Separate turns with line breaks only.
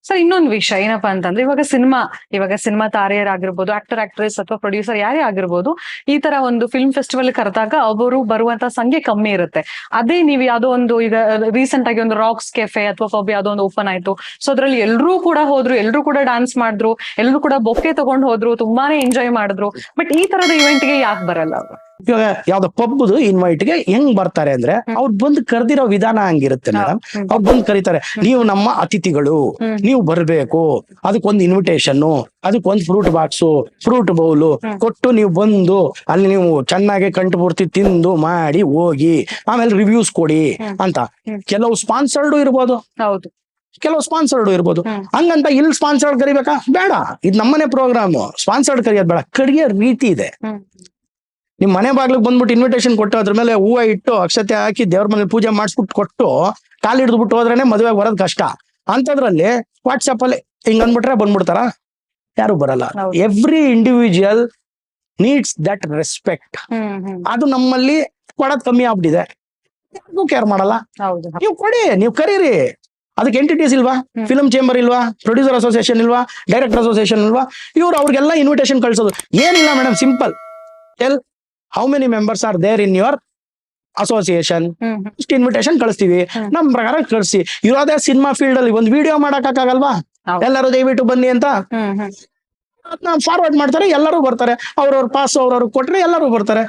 Sir ಇನ್ನೊಂದು ವಿಷಯ ಏನಪ್ಪಾ ಅಂತಂದ್ರೆ ಇವಾಗ ಸಿನಿಮಾ ತಾರೆಯರಾಗಿರ್ಬೋದು, ಆಕ್ಟರ್ ಆಕ್ಟ್ರೆಸ್ ಅಥವಾ ಪ್ರೊಡ್ಯೂಸರ್ ಯಾರೇ ಆಗಿರ್ಬೋದು, ಈ ತರ ಒಂದು ಫಿಲ್ಮ್ ಫೆಸ್ಟಿವಲ್ ಕರೆದಾಗ ಅವರು ಬರುವಂತ ಸಂಖ್ಯೆ ಕಮ್ಮಿ ಇರುತ್ತೆ. ಅದೇ ನೀವು ಯಾವ್ದೋ ಒಂದು ಈಗ ರೀಸೆಂಟ್ ಆಗಿ ಒಂದು ರಾಕ್ಸ್ ಕೆಫೆ ಅಥವಾ ಪಬ್ ಯಾವ್ದೋ ಒಂದು ಓಪನ್ ಆಯ್ತು, ಸೊ ಅದ್ರಲ್ಲಿ ಎಲ್ರೂ ಕೂಡ ಹೋದ್ರು, ಎಲ್ರೂ ಕೂಡ ಡಾನ್ಸ್ ಮಾಡಿದ್ರು, ಎಲ್ರೂ ಕೂಡ ಬೊಕ್ಕೆ ತಗೊಂಡ್ ಹೋದ್ರು, ತುಂಬಾನೇ ಎಂಜಾಯ್ ಮಾಡಿದ್ರು. ಬಟ್ ಈ ತರದ ಇವೆಂಟ್ ಗೆ ಯಾಕೆ ಬರಲ್ಲ ಅವರು?
ಇವಾಗ ಯಾವ್ದೋ ಪಬ್ದು ಇನ್ವೈಟ್ಗೆ ಹೆಂಗ್ ಬರ್ತಾರೆ ಅಂದ್ರೆ ಅವ್ರು ಬಂದು ಕರೆದಿರೋ ವಿಧಾನ ಹಂಗಿರುತ್ತೆ ಮೇಡಮ್. ಅವ್ರು ಬಂದು ಕರೀತಾರೆ, ನೀವು ನಮ್ಮ ಅತಿಥಿಗಳು, ನೀವು ಬರ್ಬೇಕು, ಅದಕ್ಕೊಂದು ಇನ್ವಿಟೇಷನ್, ಅದಕ್ಕೊಂದು ಫ್ರೂಟ್ ಬಾಕ್ಸು, ಫ್ರೂಟ್ ಬೌಲು ಕೊಟ್ಟು ನೀವು ಬಂದು ಅಲ್ಲಿ ನೀವು ಚೆನ್ನಾಗಿ ಕಂಠ ಪೂರ್ತಿ ತಿಂದು ಮಾಡಿ ಹೋಗಿ ಆಮೇಲೆ ರಿವ್ಯೂಸ್ ಕೊಡಿ ಅಂತ. ಕೆಲವು ಸ್ಪಾನ್ಸರ್ಡ್ ಇರ್ಬೋದು,
ಹೌದು,
ಕೆಲವು ಸ್ಪಾನ್ಸರ್ಡ್ ಇರ್ಬೋದು. ಹಂಗಂತ ಇಲ್ಲಿ ಸ್ಪಾನ್ಸರ್ಡ್ ಕರಿಬೇಕಾ? ಬೇಡ. ಇದು ನಮ್ಮನೆ ಪ್ರೋಗ್ರಾಮ್, ಸ್ಪಾನ್ಸರ್ಡ್ ಕರಿಯೋದು ಬೇಡ. ಕರಿಯೋ ರೀತಿ ಇದೆ. ನಿಮ್ ಮನೆ ಬಾಗ್ಲಿಗೆ ಬಂದ್ಬಿಟ್ಟು ಇನ್ವಿಟೇಷನ್ ಕೊಟ್ಟು ಅದ್ರ ಮೇಲೆ ಹೂವ ಇಟ್ಟು ಅಕ್ಷತೆ ಹಾಕಿ ದೇವ್ರ ಮನೇಲಿ ಪೂಜೆ ಮಾಡಿಸ್ಬಿಟ್ಟು ಕೊಟ್ಟು ಕಾಲು ಹಿಡಿದ್ಬಿಟ್ಟು ಹೋದ್ರೇನೆ ಮದುವೆಗೆ ಬರೋದ್ ಕಷ್ಟ. ಅಂತದ್ರಲ್ಲಿ ವಾಟ್ಸಪ್ ಅಲ್ಲಿ ಹಿಂಗ್ ಅಂದ್ಬಿಟ್ರೆ ಬಂದ್ಬಿಡ್ತಾರ? ಯಾರು ಬರಲ್ಲ. Every individual needs that respect. ಅದು ನಮ್ಮಲ್ಲಿ ಕೊಡೋದ್ ಕಮ್ಮಿ ಆಗ್ಬಿಟ್ಟಿದೆ. ಯಾರಿಗೂ ಕೇರ್ ಮಾಡಲ್ಲ. ನೀವು ಕೊಡಿ, ನೀವು ಕರೀರಿ. ಅದಕ್ಕೆ ಎಂಟಿಟೀಸ್ ಇಲ್ವಾ? ಫಿಲ್ಮ್ ಚೇಂಬರ್ ಇಲ್ವಾ? ಪ್ರೊಡ್ಯೂಸರ್ ಅಸೋಸಿಯೇಷನ್ ಇಲ್ವಾ? ಡೈರೆಕ್ಟರ್ ಅಸೋಸಿಯೇಷನ್ ಇಲ್ವಾ? ಇವ್ರು ಅವ್ರಿಗೆಲ್ಲ ಇನ್ವಿಟೇಷನ್ ಕಳ್ಸೋದು ಏನಿಲ್ಲ madam. Simple. Tell how many members are there in your association, ಇಷ್ಟು ಇನ್ವಿಟೇಷನ್ ಕಳಿಸ್ತೀವಿ, ನಮ್ ಪ್ರಕಾರ ಕಳಿಸಿ. ಇರೋದೇ ಸಿನಿಮಾ ಫೀಲ್ಡ್ ಅಲ್ಲಿ ಒಂದು ವಿಡಿಯೋ ಮಾಡಕ್ಕಾಗಲ್ವಾ? ಎಲ್ಲರೂ ದಯವಿಟ್ಟು ಬನ್ನಿ ಅಂತ ಅದನ್ನ ಫಾರ್ವರ್ಡ್ ಮಾಡ್ತಾರೆ, ಎಲ್ಲರೂ ಬರ್ತಾರೆ. ಅವ್ರವ್ರ ಪಾಸ್ ಅವ್ರವ್ರಿಗೆ ಕೊಟ್ರೆ ಎಲ್ಲರೂ ಬರ್ತಾರೆ.